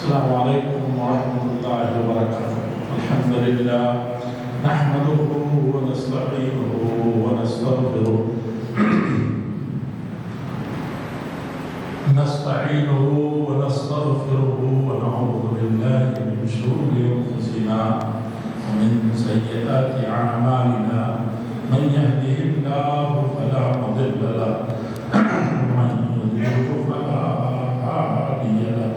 السلام عليكم ورحمة الله وبركاته. الحمد لله نحمده ونستعينه ونستغفره ونعوذ بالله من شرور أنفسنا ومن سيئات أعمالنا. من يهده الله فلا مضل له ومن يضلل فلا هادي له.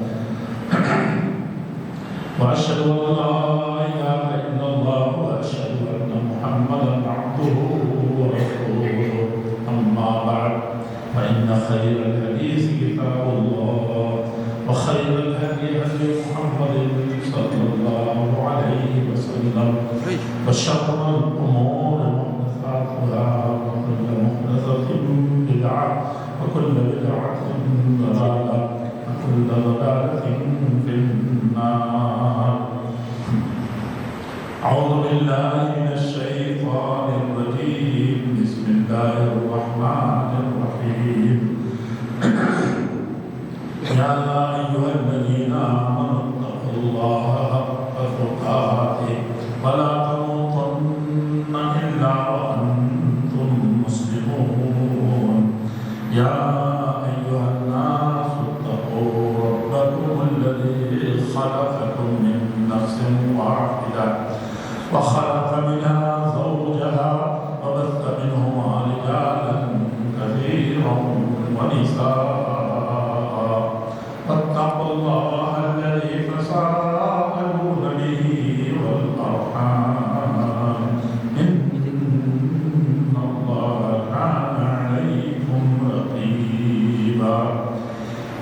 وأشهد أن لا إله إلا الله وأشهد أن محمدا عبده ورسوله. أما بعد فإن خير الحديث كتاب الله وخير الهدي هدي محمد صلى الله عليه وسلم وشر الأمور محدثاتها وكل محدثة بدعة وكل بدعة ضلالة وكل ضلالة في النار. أعوذ بالله من الشيطان الرجيم. بسم الله الرحمن الرحيم. يا أيها الذين آمنوا اتقوا الله حق تقاته ولا تموتن إلا وأنتم مسلمون. يا أيها الناس اتقوا ربكم الذي خلقكم من نفس واحدة وخلق منها زوجها وبث منهما رجالا كثيرا ونساء. واتقوا الله الذي تساءلون به والأرحام إن الله كان عليكم رقيبا.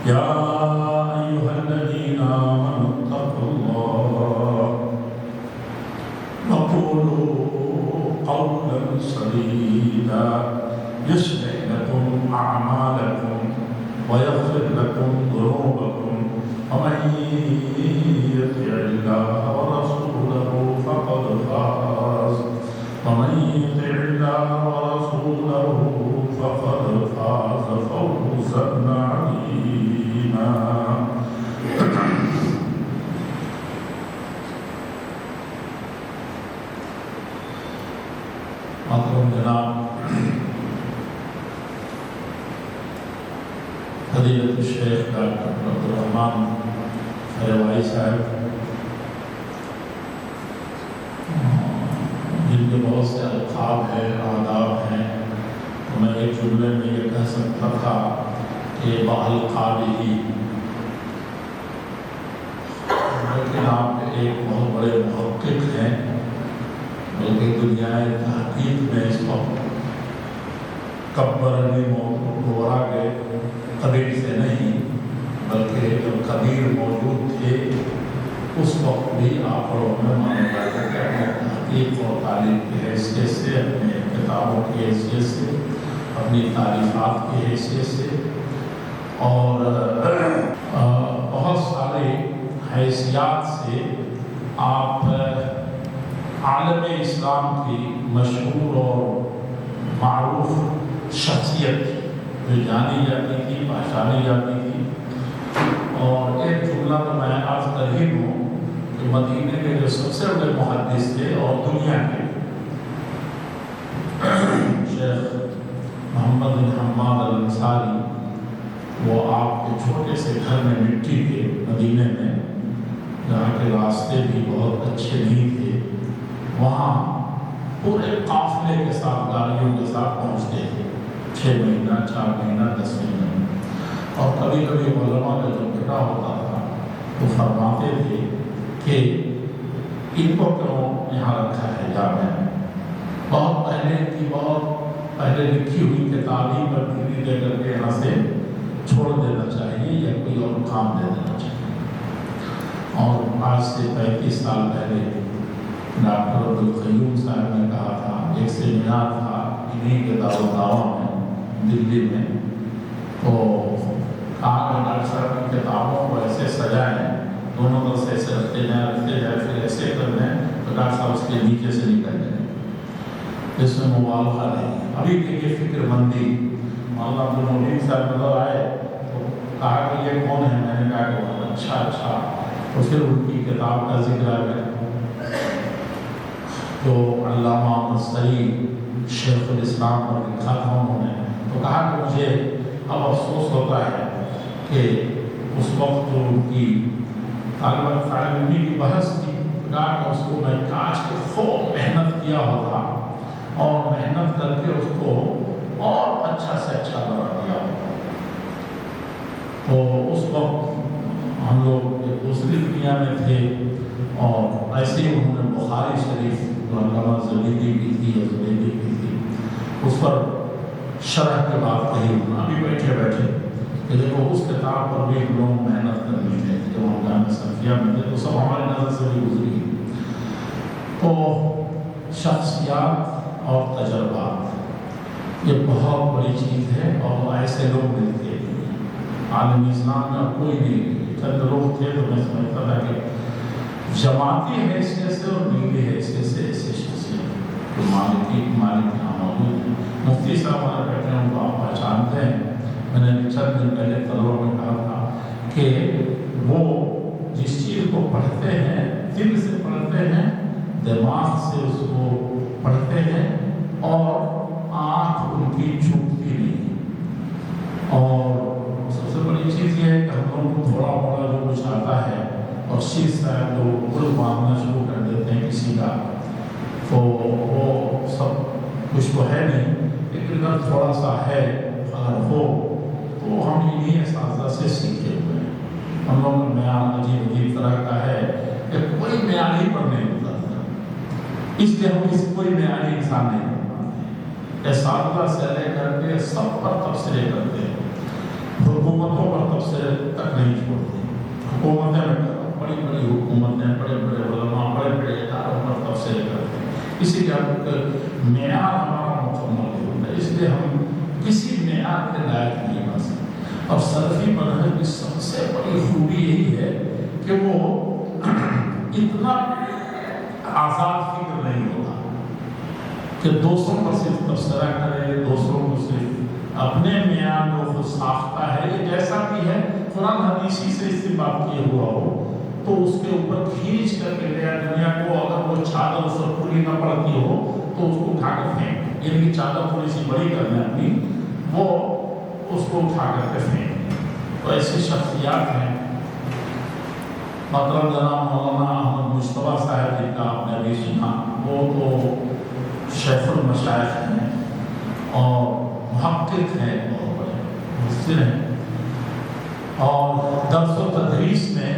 يا أيها الذين آمنوا اتقوا الله وقولوا قولا سديدا يصلح لكم أعمالكم ويغفر لكم ذنوبكم ومن يطع الله ورسوله فقد فاز فوزا عظيما. محترم جناب فضیلت الشیخ ڈاکٹر عبدالرحمان فروائی صاحب، جن کے بہت سے القاب ہیں، آداب ہیں، تو میں ایک جملے میں یہ کہہ سکتا تھا کہ بالقاب ہی، لیکن آپ ایک بہت بڑے محقق ہیں، بلکہ دنیا تحقیق میں اس وقت کبرنی موضوع کے قدیر سے نہیں، بلکہ جب قدیر موجود تھے اس وقت بھی آپ لوگوں میں مانا جاتا ہے تحقیق اور تعلیم کی حیثیت سے، اپنے کتابوں کی حیثیت سے، اپنی تعریفات کی حیثیت سے، اور بہت سارے حیثیات سے آپ عالم اسلام کی مشہور اور معروف شخصیت جو جانی جاتی تھی، پہچانی جاتی تھی. اور ایک جملہ تو میں عرض کر ہی دوں کہ مدینے کے جو سب سے بڑے محدث تھے اور دنیا کے شیخ محمد بن حماد الانصاری، وہ آپ کے چھوٹے سے گھر میں مٹی کے مدینے میں، جہاں کے راستے بھی بہت اچھے نہیں تھے، وہاں پورے قافلے کے ساتھ، گاڑیوں کے ساتھ پہنچتے تھے، 6 مہینہ، 4 مہینہ، 10 مہینہ. اور کبھی کبھی علماء کا جو بیٹا ہوتا تھا وہ فرماتے تھے کہ ان کو کیوں یہاں رکھا ہے جامع میں، بہت پہلے لکھی ہوئی کتابیں پر ڈگری دے کر کے یہاں سے چھوڑ دینا چاہیے یا کوئی اور کام دے دینا چاہیے. اور آج سے 35 سال پہلے ڈاکٹر عبدالقیوم صاحب نے کہا تھا، ایک سیمینار تھا انہیں کے دعوت میں دلی میں، تو کہا کہ ڈاکٹر صاحب کی کتابوں کو ایسے سجائیں، دونوں طرف سے ایسے رکھتے جائیں، پھر ایسے کر دیں تو ڈاکٹر صاحب اس کے نیچے سے نکل جائیں، جس میں مبالغہ نہیں. ابھی کی یہ فکر مندی مولانا عبدالمعین صاحب نظر آئے تو کہا کہ یہ کون ہے؟ میں نے کہا کہ اچھا تو پھر ان کی کتاب کا ذکر آ گیا جو علامہ مصری شیخ الاسلام پر لکھا تھا انہوں نے، تو کہا کہ مجھے اب افسوس ہوتا ہے کہ اس وقت جو ان کی طالب علمی کی بحث تھی، اس کو میں کاش کے خوب محنت کیا ہوتا اور محنت کر کے اس کو اور اچھا سے اچھا بنا دیا ہوتا۔ تو اس وقت ہم لوگ ایک دوسری دنیا میں تھے، اور ایسے ہی انہوں نے بخاری شریف جو علامہ زبیدی کی تھی یا زبیدی کی تھی اس پر شرح کے بعد کہی، ابھی بیٹھے کہ دیکھو اس کتاب پر بھی ہم لوگ محنت کرنی ہے، جب ہم جامعہ سلفیہ میں تھے تو سب ہماری نظر سے بھی گزری۔ تو شخصیات اور تجربات یہ بہت بڑی چیز ہے، اور ایسے لوگ ملتے ہیں عالم اسلام میں کوئی نہیں، چند لوگ تھے تو میں سمجھتا تھا کہ جماعتی حیثیت سے اور ملی حیثیت سے ایسے شخصیت جو مالک یہاں موجود ہیں۔ مفتی صاحب ہمارے بیٹھے ہیں، ان کو آپ پہچانتے ہیں، میں نے چند دن پہلے طلبہ میں کہا تھا کہ وہ جس چیز کو پڑھتے ہیں دل سے پڑھتے ہیں، دماغ سے اس کو پڑھتے ہیں، اور آنکھ ان کی جھکتی نہیں۔ اور سب سے بڑی چیز یہ ہے کہ ہم لوگوں کو تھوڑا بڑا جو کچھ آتا ہے اور شیخ صاحب جو کل مانگنا شروع کر دیتے ہیں کسی کا، تو وہ سب کچھ تو ہے نہیں، لیکن اگر تھوڑا سا ہے اگر ہو تو ہم انہیں اساتذہ سے سیکھے ہوئے ہیں۔ ہم لوگوں کا معیار عجیب طرح کا ہے کہ کوئی معیار ہی پر نہیں ہوتا تھا، اس لیے ہم کوئی معیاری انسان نہیں بن پاتے۔ اساتذہ سے لے کر کے سب پر تبصرے کرتے ہیں، حکومتوں پر تبصرے تک نہیں چھوڑتے۔ حکومتیں بڑی بڑی حکومتیں، بڑے بڑے علماء، بڑے بڑے اداروں پر تبصرے کرتے ہیں، اسی لیے ہم معیار ہمارا مکمل نہیں ہوتا، اس لیے ہم کسی معیار کے لائق نہیں بن سکتے۔ اور سلفی منہج کی سب سے بڑی خوبی یہی ہے کہ وہ اتنا آزاد فکر نہیں ہوتا کہ دوسروں پر صرف تبصرہ کرے، دوسروں کو صرف اپنے معیار جو خود ساختہ ہے، یہ جیسا بھی ہے قرآن حدیثی سے استنباط کیے ہوا ہو تو اس کے اوپر کھینچ کر کے لیا دنیا کو، اگر وہ چادر اس پر پوری نہ پڑتی ہو تو اس کو اٹھا کر پھینک، ان کی چادر تھوڑی سی بڑی کرنا اپنی، وہ اس کو اٹھا کر کے پھینک۔ تو ایسی شخصیات ہیں، مطلب جناب مولانا احمد مشتبہ صاحب جن کا آپ نے بھی سنا، وہ تو شیخ المشائخ ہیں اور محقق ہیں، بہت بڑے مفسر ہیں، اور درس و تدریس میں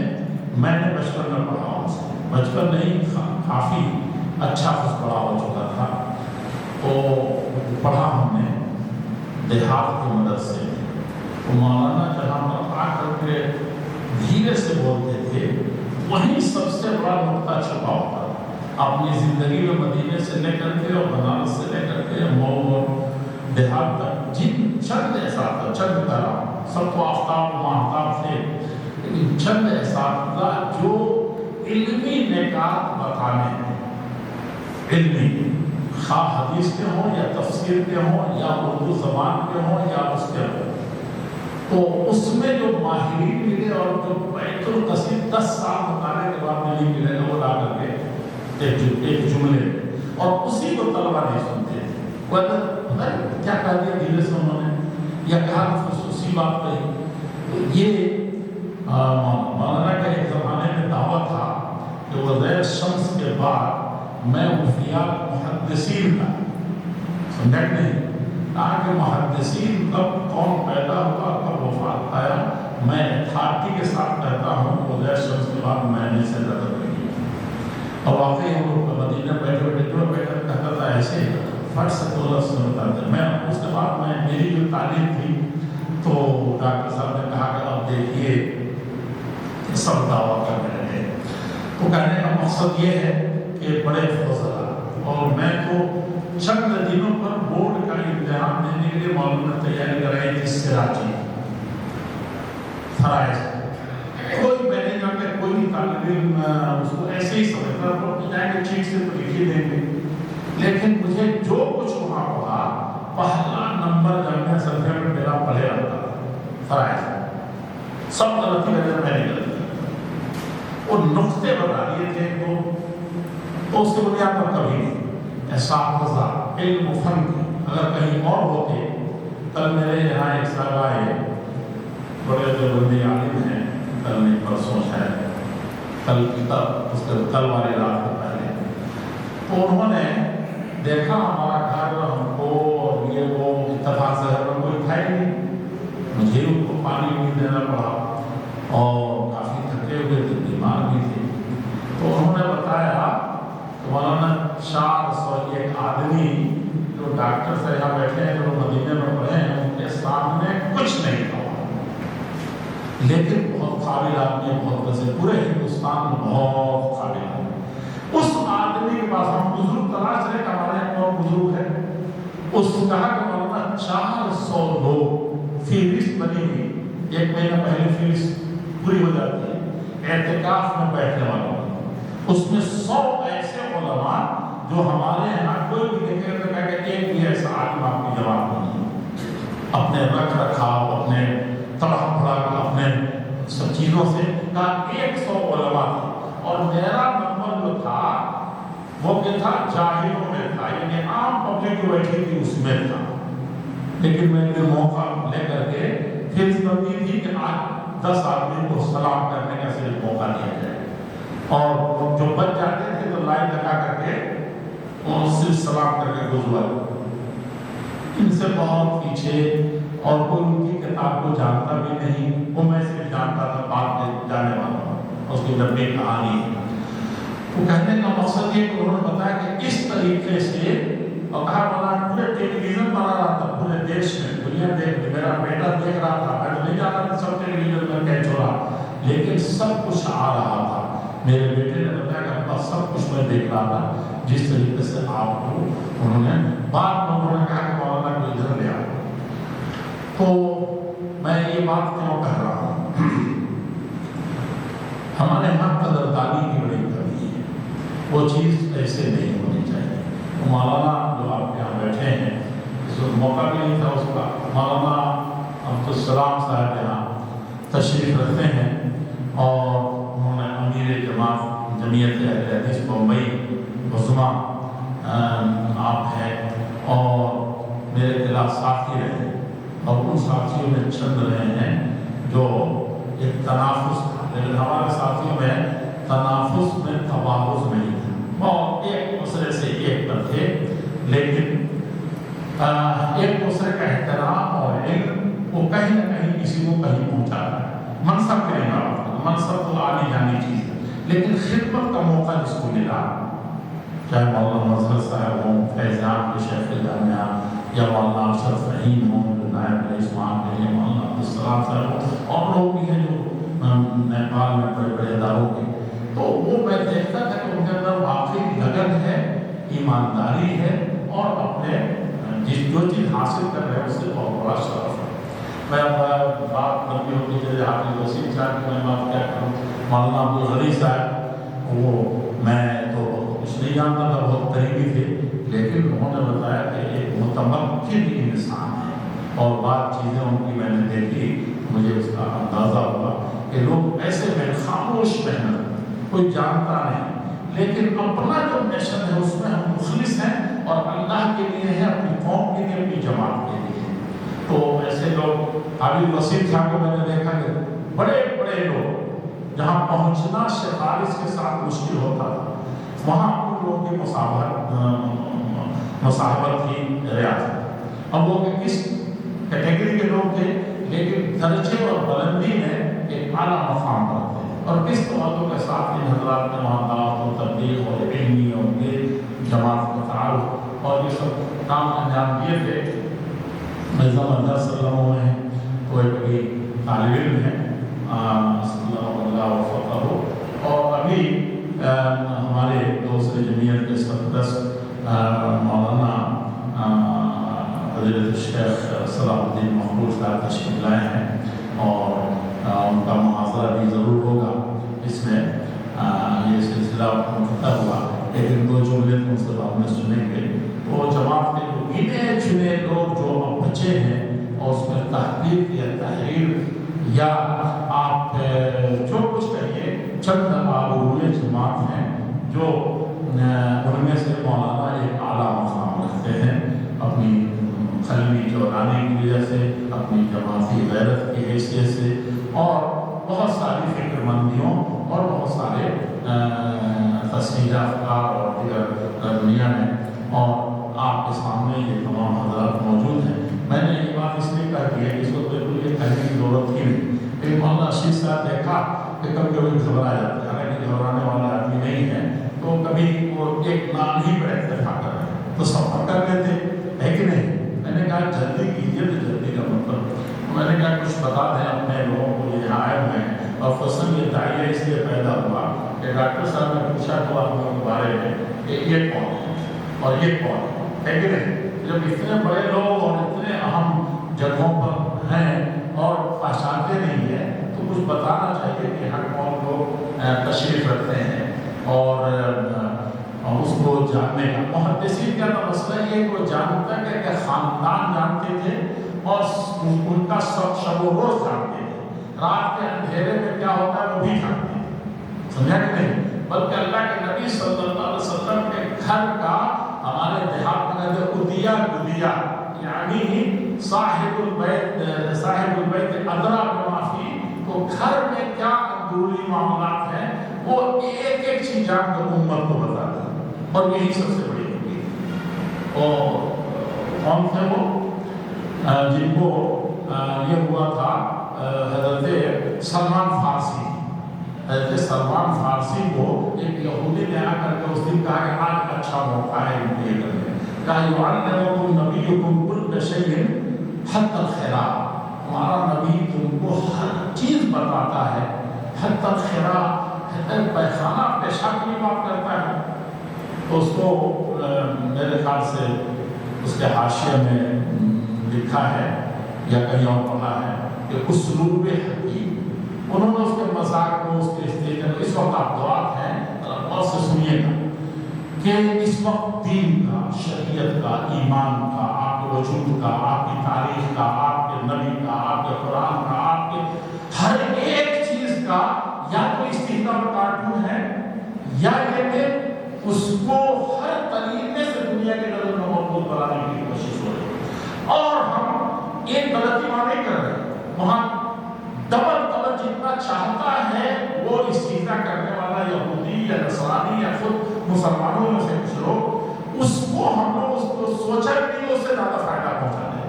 نے بچپن میں پڑھا ہوں، بچپن نہیں کافی اچھا خود بڑا ہو چکا تھا، تو پڑھا ہم نے دیہات کے مدرسے میں۔ تو مولانا جہاں پر آ کر کے دھیرے سے بولتے تھے وہیں سب سے بڑا نقطہ چھپا ہوتا تھا۔ اپنی زندگی میں مدینے سے لے کر کے اور بنارس سے لے کر کے مئو اور دیہات تک جن چند اساتذہ، چند طرح سب کو آفتاب و ماہتاب تھے، لیکن چند اساتذہ جو علمی نکات بتانے ہیں، علمی خواہ حدیث کے ہوں یا تفسیر کے ہوں یا اردو زبان کے ہوں یا اس کے ہوں، تو اس میں جو ماہرین ملے اور جو بیت القصید 10 سال مطالعے کے بعد ملے وہ لا کر کے ایک جملے، اور اسی کو طلبہ نہیں سنتے تھے، وہ کیا کہہ دیا دھیرے سے انہوں نے، یا کہا خصوصی بات کہی۔ یہ مولانا کا ایک زمانے میں دعویٰ تھا کہ وزیر شمس کے بعد میں مفتیات محدثین کا سمجھٹ نہیں، کہ محدثین کب کون پیدا ہوا، کب وفات پایا، میں اتھارٹی کے ساتھ کہتا ہوں کہ وزیر شمس کے بعد میں نے سے زیادہ نہیں ہے۔ اور واقعی ہم لوگ مدینہ بیٹھے کہتا تھا ایسے فرض سے تو لفظ بتاتے ہیں۔ میں اس کے بعد میری جو تعلیم تھی تو ڈاکٹر صاحب نے کہا کہ اب دیکھیے سب دعویٰ کر رہے ہیں، تو کہنے کا مقصد یہ ہے کہ بڑے فضلہ، اور میں تو چند دنوں پر بورڈ کا امتحان دینے کے لیے معلوم تیاری کر رہی تھی سراجی فرائض، کوئی میں نے جانتا کوئی طالب علم اس کو ایسے ہی سمجھتا تو اپنی جائیں گے ٹھیک سے تو لکھی دیں گے، لیکن مجھے جو کچھ وہاں پڑھا پہلا نمبر جامعہ سلفیہ میں میرا پڑھے رہتا تھا، فرائض سب غلطی وجہ میں نہیں غلطی، वो नुक्ते बता दिए थे तो उसकी बुनियाद पर कभी नहीं एसाफ़ज़ा इल्म फ़न की अगर कहीं और होते। कल मेरे यहाँ एक साहब आए, बड़े देवबंदी आलिम हैं, कल नहीं परसों शायद, कल तब उसके कल वाली रात के पहले, तो उन्होंने देखा हमारा घर, हमको और ये वो इत्तेफाक से घर में कोई था ही नहीं, मुझे उनको पानी भी देना पड़ा और काफ़ी थके हुए थे, बीमार भी थे। तो उन्होंने बताया कि मौलाना 401 आदमी जो डॉक्टर से यहाँ बैठे हैं, जो मदीने में पढ़े हैं, उनके सामने कुछ नहीं था, लेकिन बहुत काबिल आदमी, बहुत वैसे पूरे हिंदुस्तान में बहुत काबिल आदमी। उस आदमी के पास हम बुजुर्ग तलाश रहे, हमारे और बुजुर्ग है, उसने कहा कि मौलाना 400 लोग फीस बनी हुई, एक महीना पहले फीस पूरी हो जाती है एहतिकाफ में बैठने वालों, उसमें 100 ऐसे उलमा जो हमारे यहाँ कोई भी देखेगा तो कहेगा एक भी ऐसा आदमी आपकी जवाब नहीं है, अपने रख रखाव, अपने तड़क भड़क, अपने सब चीज़ों से का 100 उलमा थे। और मेरा नंबर जो था वो क्या था, जाहिलों में था, यानी आम पब्लिक जो बैठी थी उसमें था। लेकिन मैंने मौका लेकर के फिर तब्दील थी कि आज 10 आदमी को सलाम करने का सिर्फ मौका दिया जाए, और जो बच जाते थे तो लाइन लगा करके सिर्फ सलाम करके गुजर। इनसे बहुत पीछे और कोई उनकी किताब को जानता भी नहीं, वो मैं सिर्फ जानता था बाद में जाने वाला, उसकी लंबी कहानी है। तो कहने का मकसद ये कि उन्होंने बताया कि इस तरीके से, और कहा बना पूरे टेलीविजन बना रहा था पूरे देश में, दुनिया देख, मेरा बेटा देख रहा था, मैं तो नहीं जाता था सब टेलीविजन में क्या छोड़ा, लेकिन सब कुछ आ रहा था। मेरे बेटे ने बताया कि अब्बा सब कुछ मैं देख रहा था, जिस तरीके से आपको उन्होंने बाद में उन्होंने कहा कि मौलाना को इधर ले आओ। तो मैं ये बात क्यों कह रहा हूँ, हमारे यहाँ कदरदानी की बड़ी कमी है, वो चीज़ ऐसे नहीं होनी चाहिए। तो मौलाना जो आपके यहाँ बैठे हैं, इस मौका भी नहीं था उसका, मौलाना अब्दुल-सलाम साहब यहाँ तशरीफ़ रखते हैं और उन्होंने अमीर जमात जमीयत अहले हदीस बम्बई वज़मा आप हैं और मेरे खिलाफ साथी रहे, और उन साथियों में चंद रहे हैं जो एक तनाफुस था, लेकिन हमारे साथियों में तनाफुस में तबाहुस नहीं था, और एक दूसरे से एक पर थे, लेकिन एक दूसरे का एहतराम और वो कहीं न कहीं किसी को कहीं पहुँचा है। मनसब के नहीं बात, मनसब तो आने जानी चीज़ है, लेकिन खिदमत का मौका जिसको मिला, चाहे मौलाना मजहर साहब हों, फैज़ान के शेख जामिया, या मौलाना अशरफ रहीम हों, नायब रईस मान के लिए मौलाना अब्दुल-सलाम साहब, और लोग भी हैं जो नेपाल में बड़े बड़े इदारों के, तो वो मैं देखता था कि उनके अंदर वाकई लगन है, ईमानदारी है, और अपने जो चीज़ हासिल कर रहे हैं उससे बहुत बड़ा शरफ है। मैं बात लंबी होती जैसे हाफिज़ वसीम साहब की मैं बात क्या करूँ, मौलाना अब्दुल गनी साहब, वो मैं तो कुछ नहीं जानता था, बहुत करीबी थे, लेकिन उन्होंने बताया कि एक मुतमक्किन इंसान है, और बात चीज़ें उनकी मैंने देखी, मुझे उसका अंदाज़ा हुआ कि लोग ऐसे में खामोश मेहनत, कोई जानता नहीं, लेकिन अपना जो मिशन है उसमें हम मुखलिस हैं, और अल्लाह के लिए है, अपनी कौम के लिए, अपनी जमात के लिए। तो ऐसे लोग, अभी वसीम साहब को मैंने देखा कि बड़े बड़े लोग जहाँ पहुँचना सिफारिश के साथ मुश्किल होता था, वहाँ उन लोगों की मुसाहबत थी रियासत। अब वो किस कैटेगरी के लोग थे, लेकिन दर्जे और बुलंदी में एक आला मकाम पर थे, और किस तौर के साथ इन हज़रात ने मोहब्बत और तबलीग और इल्मी और ये जमात का तारुफ और ये सब काम अंजाम दिए थे। मिर्ज़ा मंदर सल्लल्लाहु अलैहि तो एक अभी तालिब इल्म है और अभी हमारे दूसरे जमीयत के सरपरस्त मौलाना हज़रत शेख सलाहुद्दीन मकबूल साहब तशरीफ़ लाए हैं, और उनका मुहाज़रा भी ज़रूर होगा इसमें। ये सिलसिला मुकद्दर हुआ, लेकिन दो जुमले तो उसके बाद में सुनेंगे। तो जमात के जो गिने चुने लोग जो अब बचे हैं, और उसमें तहकीक या तहरीर या आप जो कुछ कहिए, चंद चंद आबरूए जमात हैं जो उनमें से मौलाना एक आला मकाम रखते हैं अपनी खलवी चौराने की वजह से, अपनी जमाती गैरत की हैसियत से, और बहुत सारी फिक्रमंदियों और बहुत सारे तस्वीर अफकार और दीगर दुनिया में, और आपके सामने ये तमाम हज़रात मौजूद हैं। मैंने ये बात इसलिए कह दी है कि इसको बिल्कुल ये कहने की ज़रूरत ही नहीं। एक मौलाना अशीष साहब देखा कि कभी कभी घबरा जाते हैं, हालांकि घबराने वाला आदमी नहीं है, तो कभी वो एक नाम ही पर इत्तेफाक कर रहे हैं तो सफर कर लेते है कि नहीं। मैंने कहा जल्दी कीजिए, तो जल्दी का मतलब मैंने कहा कुछ बता दें अपने लोगों को जो यहाँ आए हुए हैं। और फसन ये दायरा इसलिए पैदा हुआ कि डॉक्टर साहब ने पूछा तो आप लोगों के बारे में कि ये कौन है और ये कौन है कि नहीं। जब इतने बड़े लोग और इतने अहम जगहों पर हैं और पहचानते नहीं है तो कुछ बताना चाहिए कि यहाँ कौन लोग तशरीफ़ रखते हैं और उसको जानने का। मुहद्दिसीन का मसला ये कि वो जानता है कि ख़ानदान जानते थे और उनका शब व रोज़ जानते थे, रात के अंधेरे में क्या होता है वो भी जानते थे, समझा कि नहीं। बल्कि अल्लाह के नबी सल्लल्लाहु अलैहि वसल्लम के घर का हमारे देहात में कहते उदिया गुदिया, यानी साहिबुल बैत अदरा बिमाफी, तो घर में क्या अंदरूनी मामलात हैं वो एक एक चीज जानकर उम्मत को बताता है, और यही सबसे बड़ी होगी। और कौन थे वो जिनको ये हुआ था, हज़रत सलमान फारसी। हज़रत सलमान फारसी को एक यहूदी ने आकर के उस दिन कहा कि आज अच्छा मौका है इनको ये करने, कहा युअल्लिमुकुम नबियुकुम कुल्ल शैइन हत्ता खिरा, हमारा नबी तुमको हर चीज़ बताता है, हत्ता खिरा, पैखाना पेशाब की बात करता है। तो उसको मेरे ख्याल से उसके हाशिए में लिखा है या कहीं और पढ़ा है कि उसलूब हकीम, उन्होंने उसके मजाक को उसके स्टेज में, इस वक्त आप दुआत हैं और से सुनिएगा कि इस वक्त दीन का, शरीयत का, ईमान का, आपके वजूद का, आपकी तारीख का, आपके नबी का, आपके कुरान का, आपके हर एक चीज का या तो इस्तेमाल कार्टून है या ये कि उसको हर तरीके से दुनिया के नजर में मौजूद बनाने की कोशिश हो रही है। और हम एक गलती नहीं कर रहे, वहां डबल जितना चाहता है वो इस्तीजा करने वाला यहूदी या नसरानी या खुद मुसलमानों में से कुछ लोग, उसको हम लोग उसको सोचा कि उससे ज्यादा फायदा पहुंचाने,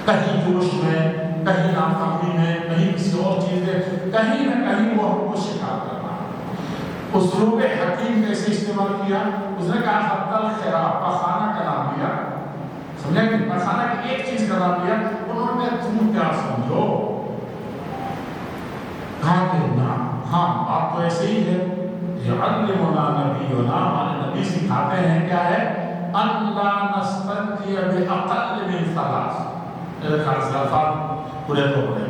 कहीं जोश में, कहीं नाकामी में, कहीं किसी और चीज में, कहीं ना कहीं वो हमको शिकार करना। उसलूब हकीम कैसे इस्तेमाल किया, उसने कहा हत्तल खिरा, पखाना का नाम लिया, समझे कि पखाना की एक चीज का नाम लिया, उन्होंने तुम क्या समझो, कहा कि ना, हाँ बात तो ऐसे ही है, युअल्लिमुना नबियुना, हमारे नबी सिखाते हैं क्या है, अल्ला नस्तंजिय बिअक़ल मिन सलास, मेरे ख्याल से अल्फाज पूरे तो बड़े,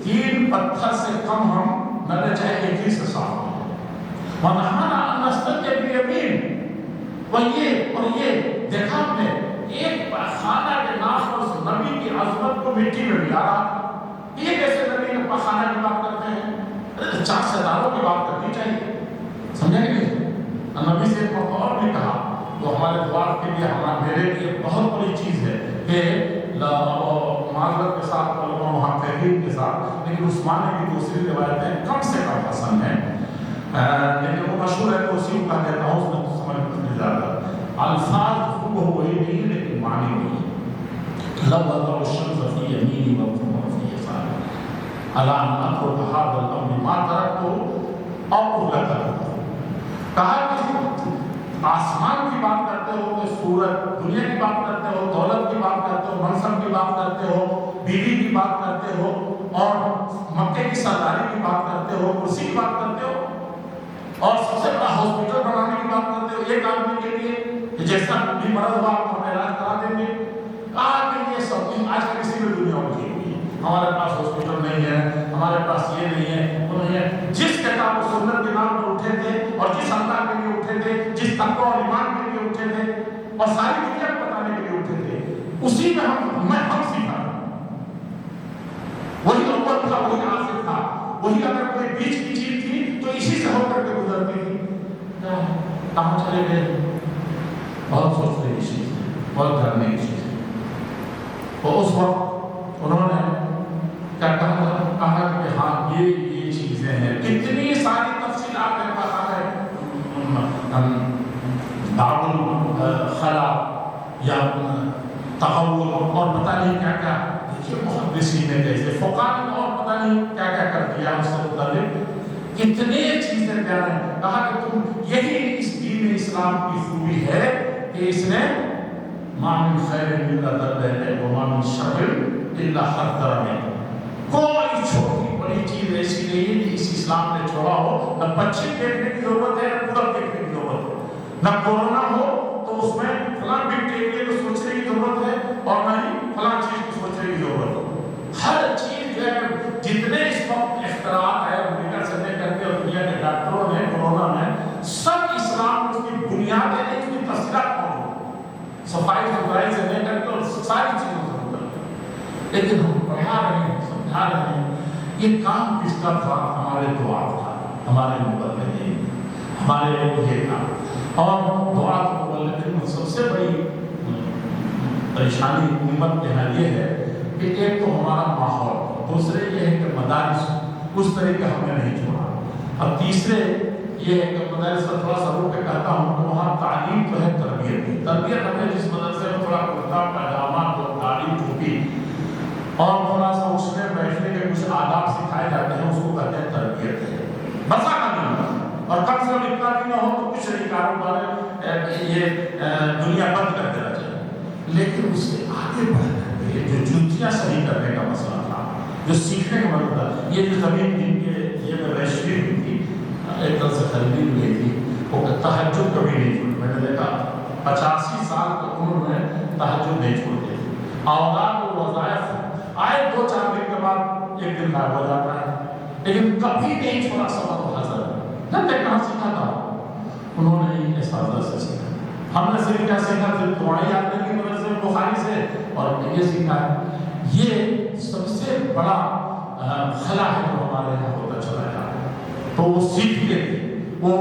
तीन पत्थर से कम हम न ले जाए एक ही से साफ हो, वनहाना नस्तंजिय बियमीन, और ये देखा हमने एक पखाना के नाम पर उस नबी की अजमत को मिट्टी में मिला रहा। ये कैसे नबी के पखाना की बात करते हैं, 4 सितारों की बात करनी चाहिए, समझे कि नहीं। नबी से एक और भी कहा तो हमारे द्वार के लिए, हमारे मेरे लिए बहुत बड़ी चीज़ है कि माजरत के साथ मुहक्किकीन के साथ, लेकिन उस्मान की दूसरी रिवायतें कम से कम हसन है, लेकिन वो मशहूर है तो उसी का कहता हूँ, उसमें तो समझ में ज़्यादा अल्फाज खूब वही नहीं लेकिन मानी नहीं। लव शम्स फी यमीनी व फी यसारी अला नत्रुक हाज़ल अम्र मा तरक्तु और कहा कि आसमान की बात करते हो तो सूरत, दुनिया की बात करते हो, दौलत की बात करते हो, मनसब की बात करते हो, बीवी की बात करते हो, और मक्के की सरदारी की बात करते हो, कुर्सी की बात करते हो, और सबसे बड़ा हॉस्पिटल बनाने की बात करते हो एक आदमी के लिए, जैसा भी मर्द हुआ आप हमें इलाज करा देंगे। कहा कि ये सब चीज आज किसी भी दुनिया में की हुई है, हमारे पास हॉस्पिटल नहीं है, हमारे पास ये नहीं है, वो नहीं है। जिस किताब सुन्नत के नाम पर उठे थे और जिस अल्लाह के लिए उठे थे, जिस तक़वा और ईमान के लिए उठे थे और सारी दुनिया को बताने के लिए उठे थे, उसी में हम सीखा, वही अव्वल था, वही आखिर था, کہاں چلے گئے؟ بہت سوچنے کی چیز ہے، بہت ڈرنے کی چیز ہے۔ تو اس وقت انہوں نے کیا کہا کہ ہاں یہ چیزیں ہیں، کتنی ساری تفصیلات ہے، باب الخلا یا تغول اور پتہ نہیں کیا کیا، دیکھیے محدثین نے کیسے فقہاء نے اور پتہ نہیں کیا کیا کر دیا اس سے متعلق کتنے چیزیں بیان ہیں۔ کہا کہ تم یہی اس دین اسلام کی خوبی ہے کہ اس نے ما من خیر الا ذکر و ما من شر الا حذر، کوئی چھوٹی بڑی چیز ایسی نہیں ہے کہ اس اسلام نے چھوڑا ہو، نہ پچھی دیکھنے کی ضرورت ہے، نہ پورا دیکھنے کی ضرورت ہے، نہ کورونا ہو تو اس میں فلاں بیکٹیریا کو سوچنے کی ضرورت ہے اور نہ ہی فلاں چیز کو سوچنے کی ضرورت ہے۔ ہر چیز جو ہے جتنے اس وقت اختراعات ہے امریکہ سے لے کر کے اور دنیا کے ڈاکٹروں نے کورونا میں سب اسلام اس کی بنیادیں نہیں، اس کی تفصیلات موجود، صفائی ستھرائی سے لے کر کے اور ساری چیزوں سے متعلق، لیکن ہم پڑھا رہے ہیں، سمجھا رہے ہیں۔ یہ کام کس کا تھا؟ ہمارے دعا تھا، ہمارے مبلغین، ہمارے یہ تھا۔ اور دعا تو مبلغین سب سے بڑی پریشانی امت کے یہاں یہ ہے کہ ایک تو ہمارا ماحول، دوسرے یہ ہے کہ مدارس اس طریقے ہم نے نہیں چھوڑا، اور تیسرے یہ ہے کہ مدارس کا تھوڑا سا روک کے کہتا ہوں کہ وہاں تعلیم تو ہے، تربیت ہم نے جس مدرسے میں تھوڑا کرتا پاجامہ تعلیم چھوٹی اور تھوڑا سا اس میں بیٹھنے کے کچھ آداب سکھائے جاتے ہیں، اس کو کہتے ہیں تربیت ہے، بسا کرنا، اور کم سے کم اتنا بھی نہ ہو تو کچھ نہیں کاروبار یہ دنیا بند کر دینا چاہیے۔ لیکن اس سے آگے بڑھ کر کے جو جوتیاں صحیح کرنے کا مسئلہ تھا، جو سیکھنے کا مسئلہ تھا، یہ جو زمین جن کے یہ میں رجسٹری ہوئی تھی، ایک طرح سے خریدی ہوئی تھی، وہ تہجد کبھی نہیں چھوڑی، میں نے دیکھا 85 سال کی عمر میں تہجد نہیں چھوڑتے تھے، اوقات و وظائف آئے 2-4 دن کے بعد ایک دن غائب ہو جاتا ہے، لیکن کبھی نہیں چھوڑا سبق و حضرت۔ جب میں کہاں سیکھا تھا؟ انہوں نے ہی اساتذہ سے سیکھا۔ ہم نے صرف کیا سیکھا؟ صرف دعائیں یاد رکھی مدرسے بخاری سے، اور یہ سیکھا ہے۔ یہ سب سے بڑا خلا ہے جو ہمارے یہاں ہوتا چلا جا رہا ہے۔ تو وہ سیکھتے تھے، وہ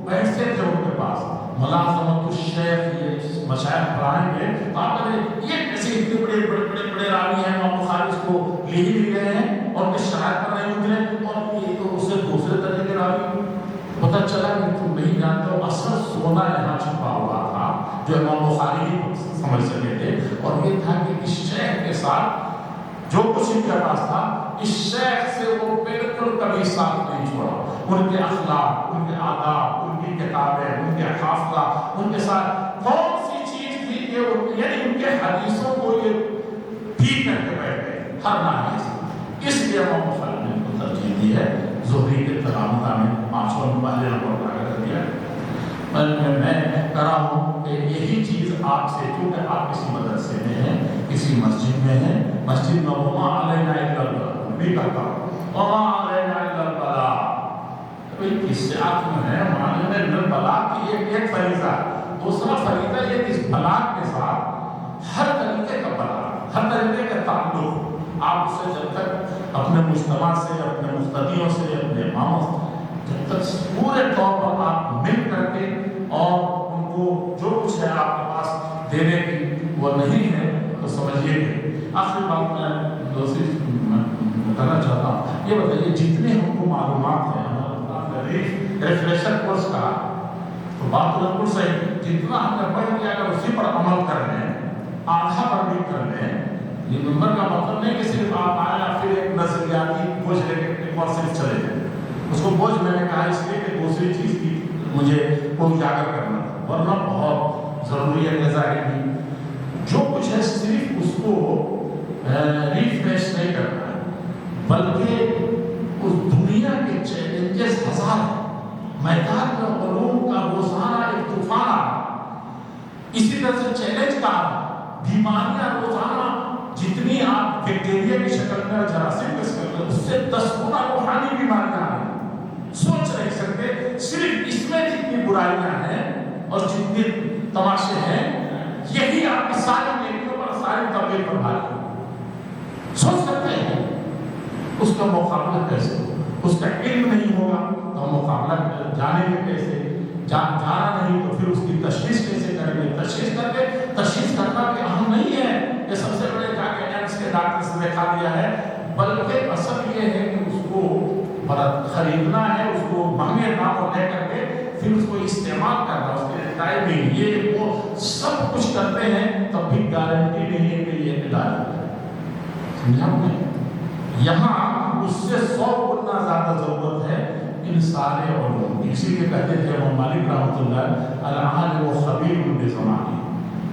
بیٹھتے تھے ان کے پاس، ملازمت الشیخ، یہ مشائخ پڑھائیں گے تو آپ کہتے یہ کیسے اتنے بڑے راوی ہیں، امام بخاری اس کو لے ہی نہیں رہے ہیں اور کہ شرائط پر نہیں اترے، اور یہ تو اسے دوسرے طرح کے راوی۔ پتہ چلا کہ تم نہیں جانتے ہو، اصل سونا یہاں چھپا ہوا تھا جو امام بخاری ہی سمجھ سکے تھے، اور یہ تھا کہ اس شیخ کے ساتھ جو کچھ ان کے پاس تھا، اس شیخ سے وہ بالکل کبھی ساتھ نہیں چھوڑا۔ ان کے اخلاق، ان کے آداب، ان کی کتابیں، ان کے حافظہ، ان کے ساتھ کون سی چیز تھی کہ یعنی ان کے حدیثوں کو یہ ٹھیک کر کے بیٹھ گئے ہر ناحیے سے۔ اس لیے امام بخاری نے ان کو ترجیح دی ہے، زہری کے تلامذہ میں 500 پہلے نمبر پر کر دیا۔ میں کہہ رہا ہوں کہ یہی چیز آپ سے، کیونکہ آپ کسی مدرسے میں ہیں، کسی مسجد میں ہیں، مسجد میں وما علینا الا البلاغ بھی کہتا ہوں، وما علینا الا البلاغ، کوئی کس سے آپ میں ہے معنی میں البلاغ کی ایک فریضہ، دوسرا فریضہ یہ کہ اس بلاغ کے ساتھ ہر طریقے کا بلاغ، ہر طریقے کا تعلق، آپ اسے جب تک اپنے مجتمع سے، اپنے مقتدیوں سے، اپنے اماموں سے جب تک پورے طور پر آپ مل کر کے اور ان کو جو کچھ ہے آپ کے پاس دینے کی وہ نہیں ہے، تو سمجھیے کہ آخری بات میں دوسری کہنا چاہتا ہوں، یہ بتائیے جتنے ہم کو معلومات ہیں ریفریشر کورس کا، تو بات تو بالکل صحیح، جتنا ہم نے پڑھ لیا اگر اسی پر عمل کر لیں، آدھا پر بھی کر لیں، یہ نمبر کا مطلب نہیں کہ صرف آپ آیا پھر ایک نظریاتی بوجھ لے کے ایک اور صرف چلے جائیں۔ اس کو بوجھ میں نے کہا اس لیے کہ دوسری چیز کی مجھے کو اجاگر کرنا تھا، ورنہ بہت ضروری ہے نظائر کی، جو کچھ ہے صرف اس کو ریفریش نہیں کرنا ہے، بلکہ اس دنیا کے چیلنجز ہزار ہیں، میدان میں علوم کا روزانہ ایک طوفان آ رہا، اسی طرح سے چیلنج کا بیماریاں روزانہ جتنی آپ بیکٹیریا کی شکل میں جراثیم کی شکل میں، اس سے 10 گنا روحانی بیماریاں آ رہی ہیں، سوچ نہیں سکتے۔ صرف اس میں جتنی برائیاں ہیں اور جتنے تماشے ہیں، یہی آپ کی ساری نیکیوں پر، ساری تبلیغ پر بھاری سوچ سکتے ہیں۔ اس کا مقابلہ کیسے ہو؟ اس کا علم نہیں ہوگا تو ہم مقابلہ جانیں گے کیسے؟ जाना नहीं तो फिर उसकी तशखीस कैसे करेंगे? तशखीस करना भी अहम नहीं है ये सबसे बड़े जाके एम्स के डॉक्टर से दिखा दिया है, बल्कि असल ये है कि उसको खरीदना है, उसको महंगे दामों ले करके फिर उसको इस्तेमाल करना, उसके टाइमिंग ये वो सब कुछ करते हैं, तब भी गारंटी नहीं है कि ये इलाज है। समझा आपने? यहाँ उससे 100 गुना ज्यादा जरूरत है इन सारे और इसीलिए कहते थे इमाम मालिक रहमतुल्लाह अलैहि वो खबीर उनके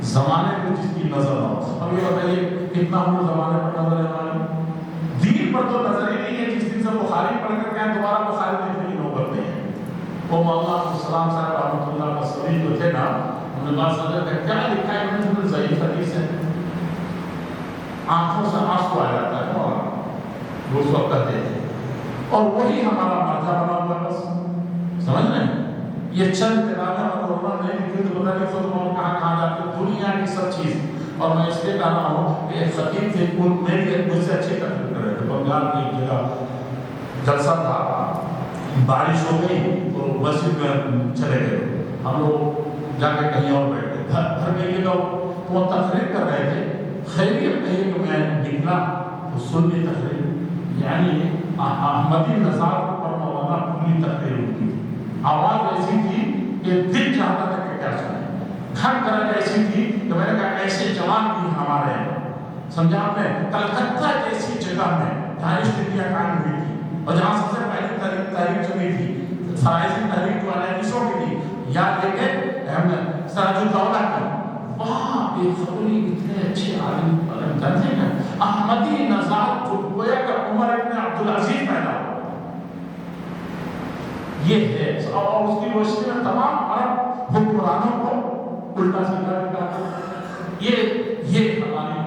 ज़माने को जिसकी नजर हो। अब ये बताइए कितना हम लोग ज़माने पर नजर है हमारे? दीन पर तो नजर ही नहीं है। जिस दिन से बुखारी पढ़ कर क्या दोबारा बुखारी देखने की नौबत नहीं है। वो मौलाना अब्दुल साहब रहमतुल्लाह बसरी जो थे ना, उन्होंने बात समझा था क्या लिखा है उन्होंने, ज़ईफ़ हदीस है, आंखों से आंसू आ जाता है मौलाना वो उस वक्त कहते थे, और वही हमारा मर्जा बना हुआ बस। समझ रहे हैं? ये चंद किताबें और उन्होंने नहीं लिखी तो पता नहीं खुद कहाँ जाते दुनिया की सब चीज़। और मैं इसलिए कह रहा हूँ कि एक खतीब थे, मेरी मुझसे अच्छी तकलीफ कर रहे थे, बंगाल की एक जगह जलसा था, बारिश हो गई तो मस्जिद में चले गए, हम लोग जाके कहीं और बैठे, घर में ये लोग वो तकरीर कर रहे थे, खैरियत कही कि मैं निकला तो सुन्नी तकरीर, यानी अहमदी नज़ार पर मौलाना पूरी तकरीर उनकी आवाज़ ऐसी थी कि दिल चाहता था कि क्या सुने, घर तरह ऐसी थी कि मैंने कहा ऐसे जवान भी हमारे हैं। समझा आपने? कलकत्ता जैसी जगह में जहाँ स्थितियाँ कायम हुई थी और जहाँ सबसे पहली तारीख चली थी फराइजी तारीख जो अनाइशों की थी, याद लेके हमने सराजुद्दौला की, वहाँ बेखबरी इतने अच्छे आलिम जानते हैं अहमदी नज़ार जो गोया का उमर इब्न अब्दुल अजीज पैदा हुआ ये है, और उसकी रोशनी में तमाम अरब हुक्मरानों को उल्टा सीधा निकाला। ये हमारी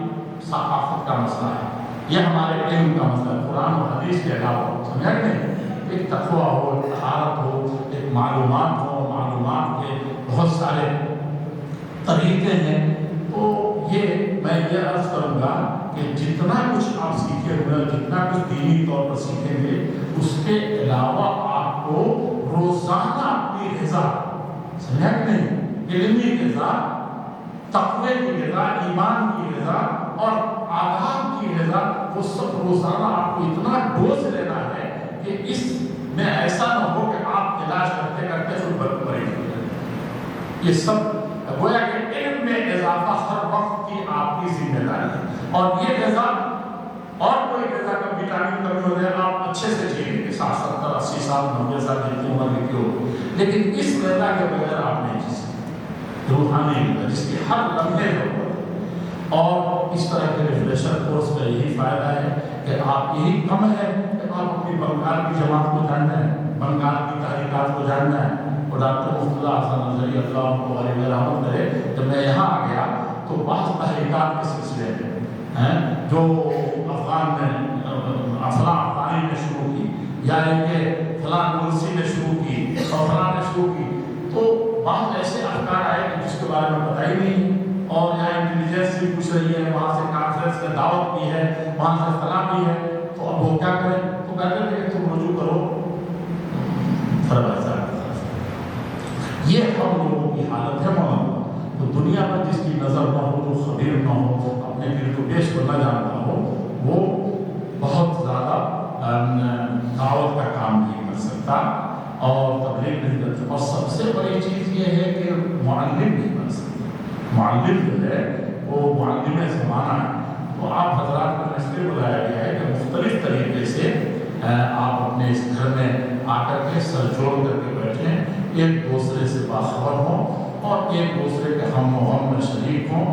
सकाफत का मसला है, ये हमारे इल्म का मसला है। कुरान और हदीस के अलावा समझा नहीं, एक तक़वा हो, तहारत हो, एक मालूमात हो, मालूमात के बहुत सारे तरीके हैं। तो ये मैं ये अर्ज करूँगा कि जितना कुछ आप सीखे हुए, जितना कुछ दीनी तौर पर सीखेंगे, उसके अलावा आपको रोजाना अपनी ग़िज़ा, समझा कि नहीं, इल्मी ग़िज़ा, तक़वे की ग़िज़ा, ईमान की ग़िज़ा और आदाब की ग़िज़ा, वो सब रोजाना आपको इतना डोज लेना है कि इसमें ऐसा न हो कि आप इलाज करते करते फिर मरीज हो जाए। ये सब गोया कि इल्म में इजाफा हर वक्त की आपकी जिम्मेदारी है। और ये ग़िज़ा और कोई ग़िज़ा का विटामिन कमी हो जाए आप अच्छे से जिएंगे 70-80 साल 90 साल जितनी उम्र की हो, लेकिन इस ग़िज़ा के बगैर आप नहीं जी सकते। रूहानी ग़िज़ा जिसकी हर लम्हे में, और इस तरह के रिफ्रेशर कोर्स का यही फ़ायदा है कि आप यही कम है कि आप अपनी बंगाल की जमात को जानना है, बंगाल की तहरीकात को जानना है। और डॉक्टर मुफ्तुल्लाह हसन नज़री अल्लाह को रहमत करे, जब मैं यहाँ आ गया तो बाज़ तहरीकात के सिलसिले में हैं जो अफ़गानी ने शुरू की, या कि फलां मुर्सी ने शुरू की और फलां ने शुरू की, तो बात ऐसे अफकार आए कि जिसके बारे में पता ही नहीं, और यहाँ इंटेलिजेंस भी पूछ रही है, वहाँ से कॉन्फ्रेंस में दावत भी है, वहाँ से सलाम भी है, तो अब वो क्या करें? तो कहते हैं कि तुम रुजू करो फरमाया। ये हम लोगों की हालत है मौलाना। तो दुनिया में जिसकी नज़र न हो, जो खबीर न हो, अपने दिल को पेश को न जानता हो, वो बहुत ज़्यादा दावत का काम नहीं कर सकता और तबलीग नहीं कर सकता। और सबसे बड़ी चीज़ ये है कि मुअल्लिम नहीं बन सकता। मुअल्लिम जो है वो मुअल्लिम ज़माना है। तो आप हज़रात को इसलिए बुलाया गया है कि मुख्तलिफ तरीके से आप अपने इस घर में आकर के सर जोड़ करके बैठें, एक दूसरे से बाखबर हों और एक दूसरे के हम में शरीक हों,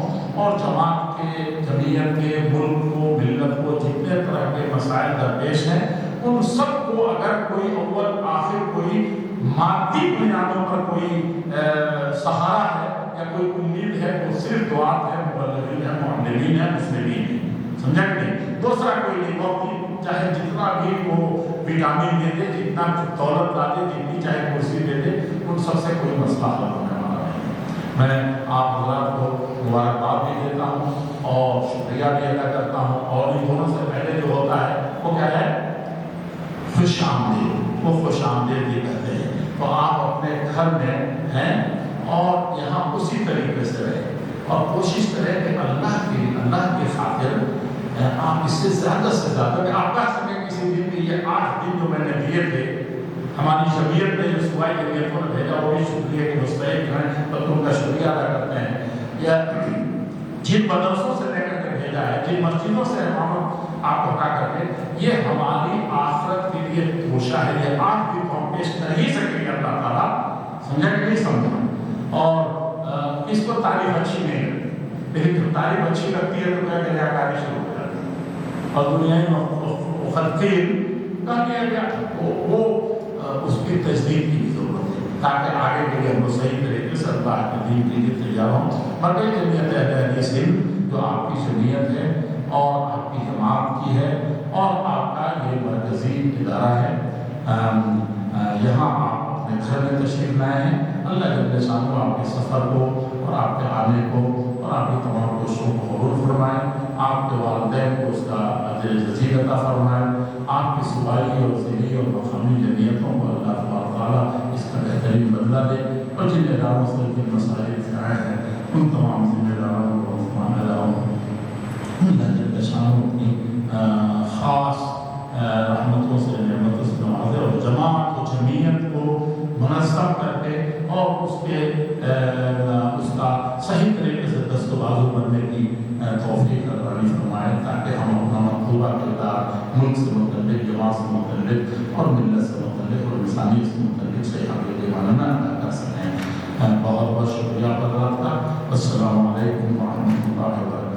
और जमात के, जमीयत के, मुल्क को, मिल्लत को जितने तरह के मसाइल दरपेश हैं, उन सब को अगर कोई अव्वल आखिर कोई मादी बुनियादों पर कोई सहारा है या कोई उम्मीद है, वो सिर्फ दुआत है, मुबल्लिगीन है, मुअल्लिमीन है, मुस्लिमीन है। समझा कि नहीं? दूसरा कोई नहीं। वक्त चाहे जितना भी वो विटामिन दे दे, जितना दौलत ला दे, जितनी चाहे कुर्सी दे दे, उन सबसे कोई मसला हल होने वाला नहीं। मैं आप हज़रात को मुबारकबाद भी देता हूँ और शुक्रिया भी अदा करता हूँ। और इन दोनों से पहले जो होता है वो क्या है? खुश आमदीद। وہ خوش آمدید بھی کہتے ہیں. تو آپ اپنے گھر میں ہیں اور یہاں اسی طریقے سے رہیں اور کوشش کریں کہ اللہ کی خاطر آپ اس سے زیادہ کہ آپ کا سمے کسی دن کے یہ 8 دن جو میں نے دیے تھے ہماری جمعیت نے جو صوبائی جمعیتوں نے بھیجا وہ بھی شکریہ کہ مستحق ہیں تو تم کا شکریہ ادا کرتے ہیں. یا جن مدرسوں سے لے کر کے بھیجا ہے, جن مسجدوں سے امامت آپ کو کہا کر کے یہ ہماری آخرت کے لیے توشہ ہے. یہ 8 دن کو ہم پیش کر ہی سکیں گے اللہ تعالیٰ, سمجھا کہ نہیں سمجھا. اور اس کو تعریف اچھی نہیں لگتی, لیکن جب تعریف اچھی لگتی ہے تو کیا کہ ریاکاری شروع ہو جاتی ہے. اور دنیا میں مخلفین وہ اس کی تجدید کی بھی ضرورت ہے تاکہ آگے کے لیے ہم صحیح طریقے سے اللہ کے دین کے لیے تیار ہوں. مرکزی جمعیت اہل حدیث ہند جو آپ کی جمعیت ہے اور آپ کی جماعت کی ہے اور آپ کا یہ مرکزی ادارہ ہے, یہاں آپ اپنے گھر میں تشریف لائے ہیں. اللہ جل شانہ آپ کے سفر کو اور آپ کے آنے کو اور آپ کی تمام دوستوں کو قبول فرمائیں. آپ کے والدین کو اس کا اجر جزیل عطا فرمائیں. آپ کی صوبائی اور ضلعی اور مقامی جمعیتوں کو اللہ تبارک تعالیٰ اس کا بہترین بدلہ دے اور جن اداروں سے جن مسائل سے آئے ہیں ان تمام ذمہ داروں کو اللہ جل شانہ اپنی خاص رحمتوں سے نعمتوں سے نوازے اور جماعت و جمعیت کو منظم کر کے اور اس کا صحیح طریقے سے دست و بازو بننے کی توفیق عطا فرمائے تاکہ ہم اپنا مطلوبہ کردار ملک سے متعلق, جماعت سے متعلق اور ملت سے متعلق اور انسانیت سے متعلق صحیح حقیقی معنی میں ادا کر سکیں. بہت بہت شکریہ حضرات کا. السلام علیکم ورحمۃ اللہ وبرکاتہ.